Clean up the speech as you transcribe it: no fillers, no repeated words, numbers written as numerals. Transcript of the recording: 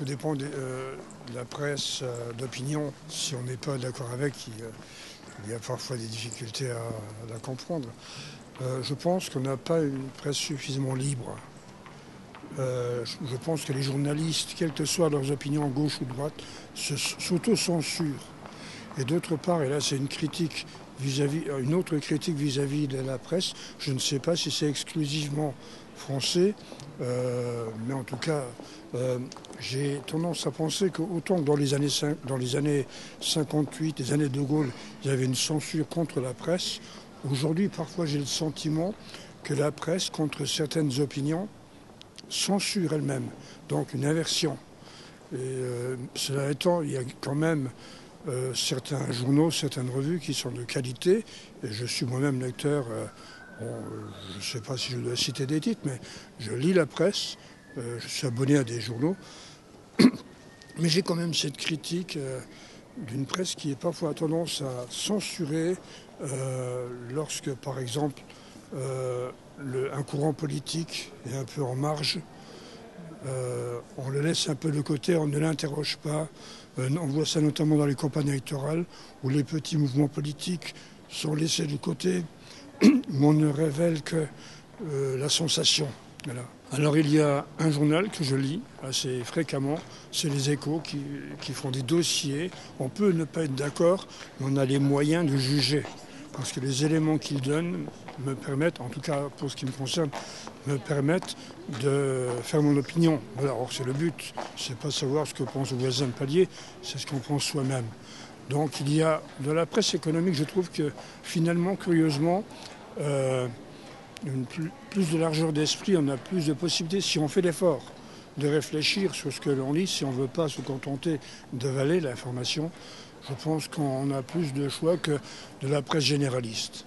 tout dépend de la presse d'opinion. Si on n'est pas d'accord avec, il y a parfois des difficultés à la comprendre. Je pense qu'on n'a pas une presse suffisamment libre. Je pense que les journalistes, quelles que soient leurs opinions, gauche ou droite, s'auto-censurent. Et d'autre part, et là c'est une critique une autre critique vis-à-vis de la presse, je ne sais pas si c'est exclusivement français, mais en tout cas, j'ai tendance à penser qu'autant que dans les années 58, les années de Gaulle, il y avait une censure contre la presse, aujourd'hui, parfois, j'ai le sentiment que la presse, contre certaines opinions, censure elle-même. Donc une inversion. Et cela étant, il y a quand même certains journaux, certaines revues qui sont de qualité. Et je suis moi-même lecteur, je ne sais pas si je dois citer des titres, mais je lis la presse, je suis abonné à des journaux. Mais j'ai quand même cette critique d'une presse qui est parfois tendance à censurer lorsque, par exemple, un courant politique est un peu en marge. On le laisse un peu de côté, on ne l'interroge pas. On voit ça notamment dans les campagnes électorales où les petits mouvements politiques sont laissés de côté, où on ne révèle que la sensation. Voilà. Alors il y a un journal que je lis assez fréquemment, c'est Les Échos qui font des dossiers. On peut ne pas être d'accord, mais on a les moyens de juger. Parce que les éléments qu'ils donnent me permettent, en tout cas pour ce qui me concerne, me permettent de faire mon opinion. Voilà, or c'est le but, c'est pas savoir ce que pense le voisin de palier, c'est ce qu'on pense soi-même. Donc il y a de la presse économique, je trouve que finalement, curieusement, plus de largeur d'esprit, on a plus de possibilités si on fait l'effort de réfléchir sur ce que l'on lit, si on ne veut pas se contenter d'avaler l'information. Je pense qu'on a plus de choix que de la presse généraliste.